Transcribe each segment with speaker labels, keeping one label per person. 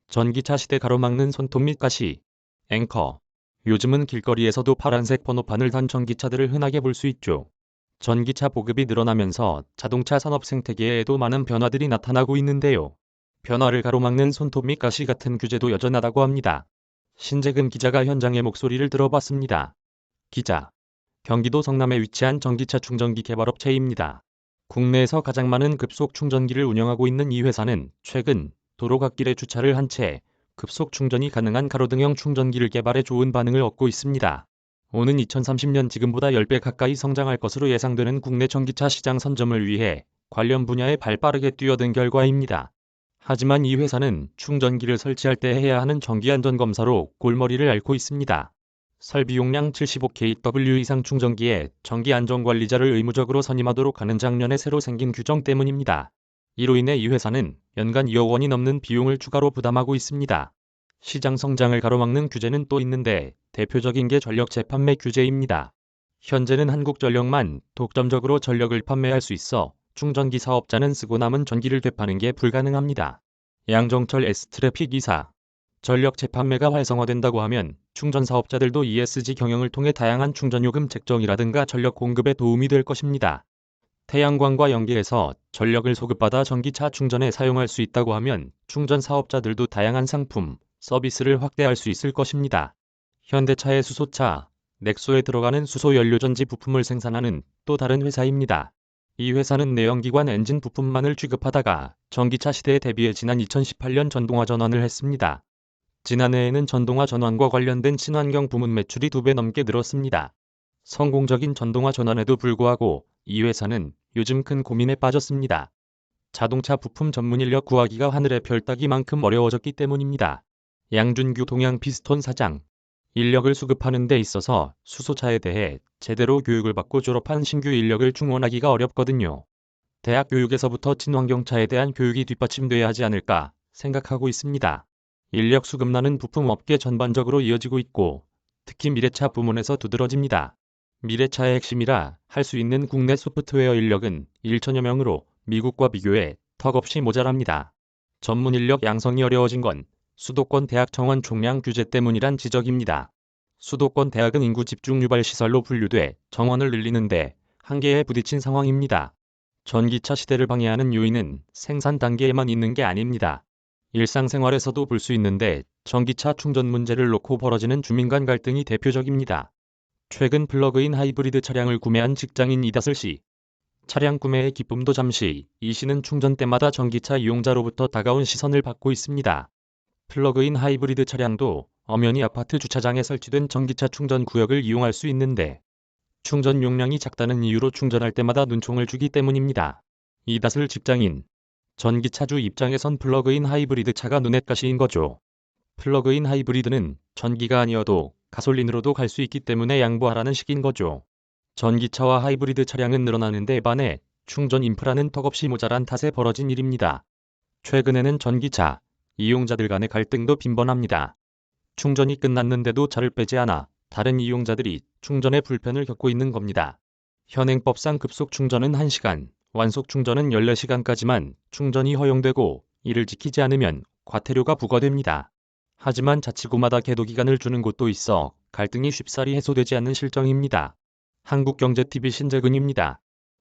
Speaker 1: 전기차 시대 가로막는 손톱 및 가시. 앵커. 요즘은 길거리에서도 파란색 번호판을 단 전기차들을 흔하게 볼 수 있죠. 전기차 보급이 늘어나면서 자동차 산업 생태계에도 많은 변화들이 나타나고 있는데요. 변화를 가로막는 손톱 및 가시 같은 규제도 여전하다고 합니다. 신재근 기자가 현장의 목소리를 들어봤습니다. 기자. 경기도 성남에 위치한 전기차 충전기 개발업체입니다. 국내에서 가장 많은 급속 충전기를 운영하고 있는 이 회사는 최근 도로 갓길에 주차를 한 채 급속 충전이 가능한 가로등형 충전기를 개발해 좋은 반응을 얻고 있습니다. 오는 2030년 지금보다 10배 가까이 성장할 것으로 예상되는 국내 전기차 시장 선점을 위해 관련 분야에 발빠르게 뛰어든 결과입니다. 하지만 이 회사는 충전기를 설치할 때 해야 하는 정기안전검사로 골머리를 앓고 있습니다. 설비 용량 75kW 이상 충전기에 전기안전관리자를 의무적으로 선임하도록 하는 작년에 새로 생긴 규정 때문입니다. 이로 인해 이 회사는 연간 2억 원이 넘는 비용을 추가로 부담하고 있습니다. 시장 성장을 가로막는 규제는 또 있는데 대표적인 게 전력 재판매 규제입니다. 현재는 한국전력만 독점적으로 전력을 판매할 수 있어 충전기 사업자는 쓰고 남은 전기를 되파는 게 불가능합니다. 양정철 S트래픽 이사. 전력 재판매가 활성화된다고 하면 충전 사업자들도 ESG 경영을 통해 다양한 충전요금 책정이라든가 전력 공급에 도움이 될 것입니다. 태양광과 연계해서 전력을 소급받아 전기차 충전에 사용할 수 있다고 하면 충전 사업자들도 다양한 상품, 서비스를 확대할 수 있을 것입니다. 현대차의 수소차, 넥소에 들어가는 수소 연료전지 부품을 생산하는 또 다른 회사입니다. 이 회사는 내연기관 엔진 부품만을 취급하다가 전기차 시대에 대비해 지난 2018년 전동화 전환을 했습니다. 지난해에는 전동화 전환과 관련된 친환경 부문 매출이 2배 넘게 늘었습니다. 성공적인 전동화 전환에도 불구하고 이 회사는 요즘 큰 고민에 빠졌습니다. 자동차 부품 전문 인력 구하기가 하늘의 별 따기만큼 어려워졌기 때문입니다. 양준규 동양피스톤 사장. 인력을 수급하는 데 있어서 수소차에 대해 제대로 교육을 받고 졸업한 신규 인력을 충원하기가 어렵거든요. 대학 교육에서부터 친환경차에 대한 교육이 뒷받침돼야 하지 않을까 생각하고 있습니다. 인력 수급난은 부품업계 전반적으로 이어지고 있고 특히 미래차 부문에서 두드러집니다. 미래차의 핵심이라 할 수 있는 국내 소프트웨어 인력은 1천여 명으로 미국과 비교해 턱없이 모자랍니다. 전문 인력 양성이 어려워진 건 수도권 대학 정원 총량 규제 때문이란 지적입니다. 수도권 대학은 인구 집중 유발 시설로 분류돼 정원을 늘리는데 한계에 부딪힌 상황입니다. 전기차 시대를 방해하는 요인은 생산 단계에만 있는 게 아닙니다. 일상생활에서도 볼 수 있는데 전기차 충전 문제를 놓고 벌어지는 주민 간 갈등이 대표적입니다. 최근 플러그인 하이브리드 차량을 구매한 직장인 이다슬 씨. 차량 구매의 기쁨도 잠시, 이 씨는 충전 때마다 전기차 이용자로부터 다가온 시선을 받고 있습니다. 플러그인 하이브리드 차량도 엄연히 아파트 주차장에 설치된 전기차 충전 구역을 이용할 수 있는데 충전 용량이 작다는 이유로 충전할 때마다 눈총을 주기 때문입니다. 이다슬 직장인. 전기차주 입장에선 플러그인 하이브리드 차가 눈엣가시인 거죠. 플러그인 하이브리드는 전기가 아니어도 가솔린으로도 갈 수 있기 때문에 양보하라는 식인 거죠. 전기차와 하이브리드 차량은 늘어나는데 반해 충전 인프라는 턱없이 모자란 탓에 벌어진 일입니다. 최근에는 전기차 이용자들 간의 갈등도 빈번합니다. 충전이 끝났는데도 차를 빼지 않아 다른 이용자들이 충전에 불편을 겪고 있는 겁니다. 현행법상 급속 충전은 1시간, 완속 충전은 14시간까지만 충전이 허용되고 이를 지키지 않으면 과태료가 부과됩니다. 하지만 자치구마다 계도기간을 주는 곳도 있어 갈등이 쉽사리 해소되지 않는 실정입니다. 한국경제TV 신재근입니다.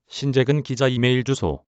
Speaker 1: 신재근 기자 이메일 주소